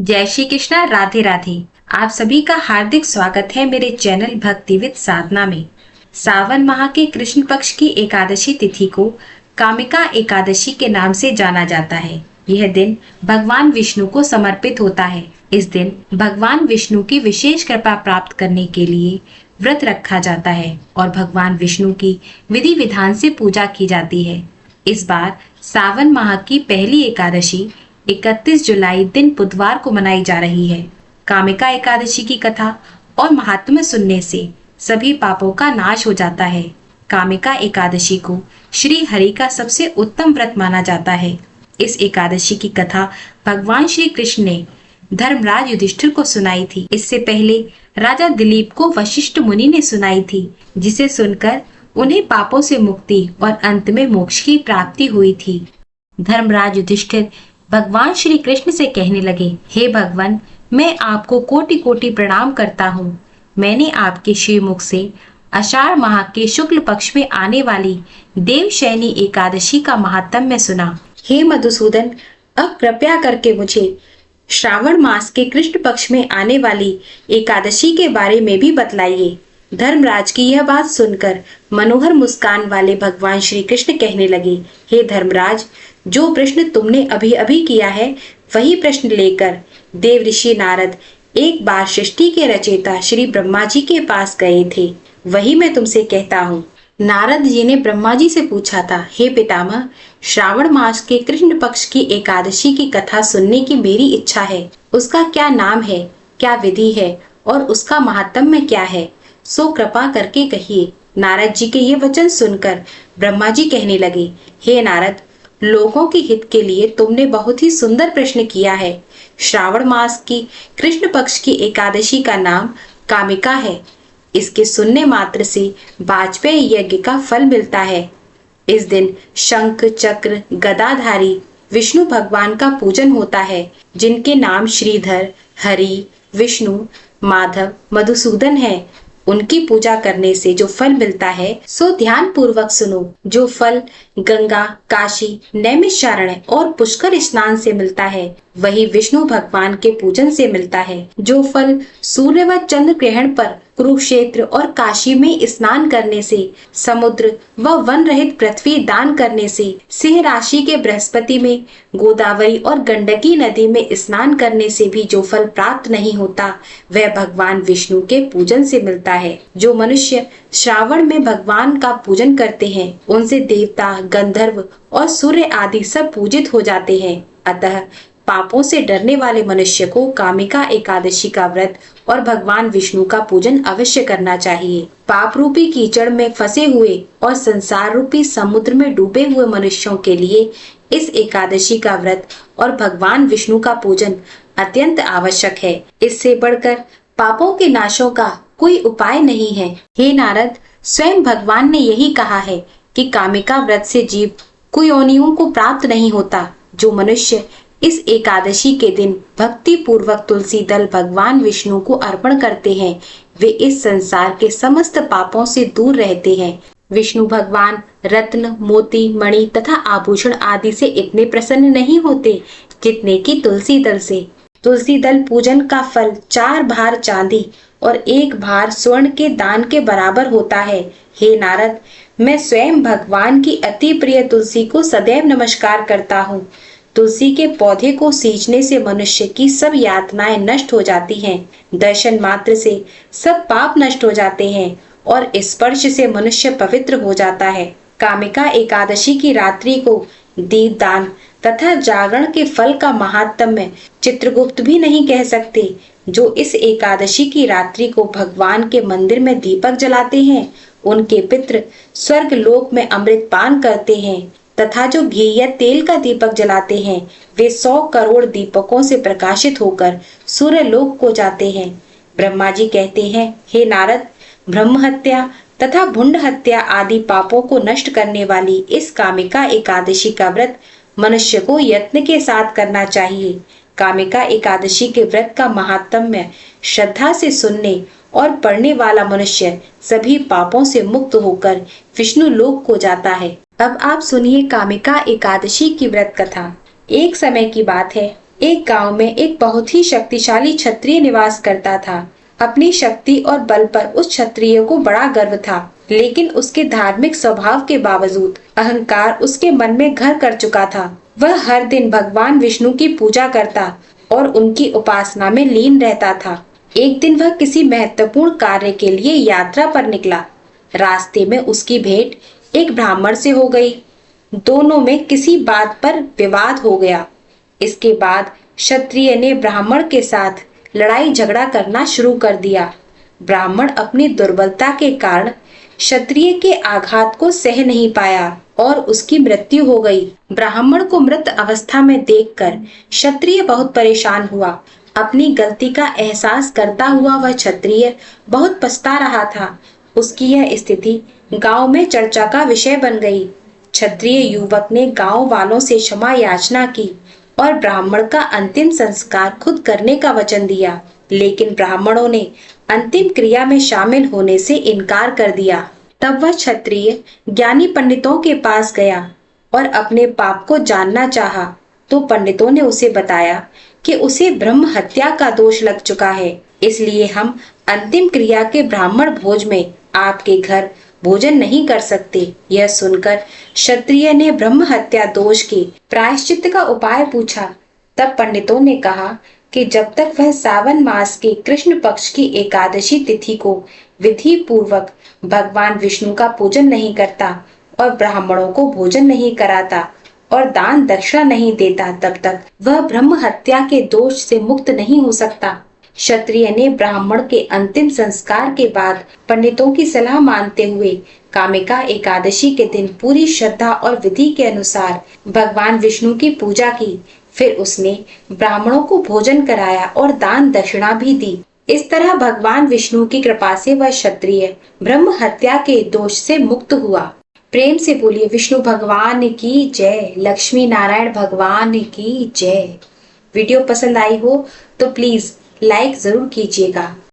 जय श्री कृष्णा। राधे राधे। आप सभी का हार्दिक स्वागत है मेरे चैनल भक्तिविद साधना में। सावन माह के कृष्ण पक्ष की एकादशी तिथि को कामिका एकादशी के नाम से जाना जाता है। यह दिन भगवान विष्णु को समर्पित होता है। इस दिन भगवान विष्णु की विशेष कृपा प्राप्त करने के लिए व्रत रखा जाता है और भगवान विष्णु की विधि विधान से पूजा की जाती है। इस बार सावन माह की पहली एकादशी 31 जुलाई दिन बुधवार को मनाई जा रही है। कामिका एकादशी की कथा और महात्म्य सुनने से सभी पापों का नाश हो जाता है। कामिका एकादशी को श्री हरि का सबसे उत्तम व्रत माना जाता है। इस एकादशी की कथा भगवान श्री कृष्ण ने धर्मराज युधिष्ठिर को सुनाई थी। इससे पहले राजा दिलीप को वशिष्ठ मुनि ने सुनाई थी, जिसे सुनकर उन्हें पापों से मुक्ति और अंत में मोक्ष की प्राप्ति हुई थी। धर्मराज युधिष्ठिर भगवान श्री कृष्ण से कहने लगे, हे भगवान, मैं आपको कोटि कोटि प्रणाम करता हूँ। मैंने आपके श्रीमुख से आषाढ़ माह के शुक्ल पक्ष में आने वाली देवशयनी एकादशी का महात्म्य सुना। हे मधुसूदन, अब कृपया करके मुझे श्रावण मास के कृष्ण पक्ष में आने वाली एकादशी के बारे में भी बतलाइए। धर्मराज की यह बात सुनकर मनोहर मुस्कान वाले भगवान श्री कृष्ण कहने लगे, हे धर्मराज, जो प्रश्न तुमने अभी अभी किया है वही प्रश्न लेकर देव ऋषि नारद एक बार सृष्टि के रचयिता श्री ब्रह्मा जी के पास गए थे। वही मैं तुमसे कहता हूँ। नारद जी ने ब्रह्मा जी से पूछा था, हे पितामह, श्रावण मास के कृष्ण पक्ष की एकादशी की कथा सुनने की मेरी इच्छा है। उसका क्या नाम है, क्या विधि है और उसका महात्म्य क्या है, सो कृपा करके कहिए। नारद जी के ये वचन सुनकर ब्रह्मा जी कहने लगे, हे नारद, लोगों के हित के लिए तुमने बहुत ही सुंदर प्रश्न किया है। श्रावण मास की कृष्ण पक्ष की एकादशी का नाम कामिका है। इसके सुनने मात्र से वाजपेयी यज्ञ का फल मिलता है। इस दिन शंख चक्र गदाधारी विष्णु भगवान का पूजन होता है, जिनके नाम श्रीधर, हरि, विष्णु, माधव, मधुसूदन है। उनकी पूजा करने से जो फल मिलता है सो ध्यान पूर्वक सुनो। जो फल गंगा, काशी, नैमिषारण्य और पुष्कर स्नान से मिलता है वही विष्णु भगवान के पूजन से मिलता है। जो फल सूर्य व चंद्र ग्रहण पर कुरुक्षेत्र और काशी में स्नान करने से, समुद्र व वन रहित पृथ्वी दान करने से, सिंह राशि के बृहस्पति में, गोदावरी और गंडकी नदी में स्नान करने से भी जो फल प्राप्त नहीं होता वह भगवान विष्णु के पूजन से मिलता है। जो मनुष्य श्रावण में भगवान का पूजन करते हैं उनसे देवता, गंधर्व और सूर्य आदि सब पूजित हो जाते हैं। अतः पापों से डरने वाले मनुष्य को कामिका एकादशी का व्रत और भगवान विष्णु का पूजन अवश्य करना चाहिए। पाप रूपी कीचड़ में फंसे हुए और संसार रूपी समुद्र में डूबे हुए मनुष्यों के लिए इस एकादशी का व्रत और भगवान विष्णु का पूजन अत्यंत आवश्यक है। इससे बढ़कर पापों के नाशों का कोई उपाय नहीं है। हे नारद, स्वयं भगवान ने यही कहा है कि कामिका व्रत से जीव कुयोनियों को प्राप्त नहीं होता। जो मनुष्य इस एकादशी के दिन भक्ति पूर्वक तुलसी दल भगवान विष्णु को अर्पण करते हैं वे इस संसार के समस्त पापों से दूर रहते हैं। विष्णु भगवान रत्न, मोती, मणि तथा आभूषण आदि से इतने प्रसन्न नहीं होते जितने कि तुलसी दल से। तुलसी दल पूजन का फल 4 भार चांदी और 1 भार स्वर्ण के दान के बराबर होता है। हे नारद, मैं स्वयं भगवान की अति प्रिय तुलसी को सदैव नमस्कार करता हूँ। तुलसी के पौधे को सींचने से मनुष्य की सब यातनाएं नष्ट हो जाती हैं। दर्शन मात्र से सब पाप नष्ट हो जाते हैं और स्पर्श से मनुष्य पवित्र हो जाता है। कामिका एकादशी की रात्रि को दीपदान तथा जागरण के फल का महात्म्य चित्रगुप्त भी नहीं कह सकते। जो इस एकादशी की रात्रि को भगवान के मंदिर में दीपक जलाते हैं उनके पितृ स्वर्ग लोक में अमृत पान करते हैं तथा जो घी या तेल का दीपक जलाते हैं वे 100 करोड़ दीपकों से प्रकाशित होकर सूर्य लोक को जाते हैं। ब्रह्मा जी कहते हैं, हे नारद, ब्रह्म हत्या तथा भुंड हत्या आदि पापों को नष्ट करने वाली इस कामिका एकादशी का व्रत मनुष्य को यत्न के साथ करना चाहिए। कामिका एकादशी के व्रत का महात्म्य श्रद्धा से सुनने और पढ़ने वाला मनुष्य सभी पापों से मुक्त होकर विष्णु लोक को जाता है। अब आप सुनिए कामिका एकादशी की व्रत कथा। एक समय की बात है, एक गांव में एक बहुत ही शक्तिशाली क्षत्रिय निवास करता था। अपनी शक्ति और बल पर उस क्षत्रिय को बड़ा गर्व था, लेकिन उसके धार्मिक स्वभाव के बावजूद अहंकार उसके मन में घर कर चुका था। वह हर दिन भगवान विष्णु की पूजा करता और उनकी उपासना में लीन रहता था। एक दिन वह किसी महत्वपूर्ण कार्य के लिए यात्रा पर निकला। रास्ते में उसकी भेंट एक ब्राह्मण से हो गई। दोनों में किसी बात पर विवाद हो गया। इसके बाद क्षत्रिय ने ब्राह्मण के साथ लड़ाई झगड़ा करना शुरू कर दिया। ब्राह्मण अपनी दुर्बलता के कारण क्षत्रिय के आघात को सह नहीं पाया और उसकी मृत्यु हो गई। ब्राह्मण को मृत अवस्था में देखकर क्षत्रिय बहुत परेशान हुआ। अपनी गलती का एहसास करता हुआ वह क्षत्रिय बहुत पछता रहा था। उसकी यह स्थिति गांव में चर्चा का विषय बन गई। क्षत्रिय युवक ने गांव वालों से क्षमा याचना की और ब्राह्मण का अंतिम संस्कार खुद करने का वचन दिया, लेकिन ब्राह्मणों ने अंतिम क्रिया में शामिल होने से इनकार कर दिया। तब वह क्षत्रिय ज्ञानी पंडितों के पास गया और अपने पाप को जानना चाहा, तो पंडितों ने उसे बताया कि उसे ब्रह्म हत्या का दोष लग चुका है, इसलिए हम अंतिम क्रिया के ब्राह्मण भोज में आपके घर भोजन नहीं कर सकते। यह सुनकर क्षत्रिय ने ब्रह्म हत्या दोष के प्रायश्चित का उपाय पूछा। तब पंडितों ने कहा कि जब तक वह सावन मास के कृष्ण पक्ष की एकादशी तिथि को विधि पूर्वक भगवान विष्णु का पूजन नहीं करता और ब्राह्मणों को भोजन नहीं कराता और दान दक्षिणा नहीं देता, तब तक वह ब्रह्म हत्या के दोष से मुक्त नहीं हो सकता। क्षत्रिय ने ब्राह्मण के अंतिम संस्कार के बाद पंडितों की सलाह मानते हुए कामिका एकादशी के दिन पूरी श्रद्धा और विधि के अनुसार भगवान विष्णु की पूजा की। फिर उसने ब्राह्मणों को भोजन कराया और दान दक्षिणा भी दी। इस तरह भगवान विष्णु की कृपा से वह क्षत्रिय ब्रह्म हत्या के दोष से मुक्त हुआ। प्रेम से बोलिए विष्णु भगवान की जय, लक्ष्मी नारायण भगवान की जय। वीडियो पसंद आई हो तो प्लीज लाइक जरूर कीजिएगा।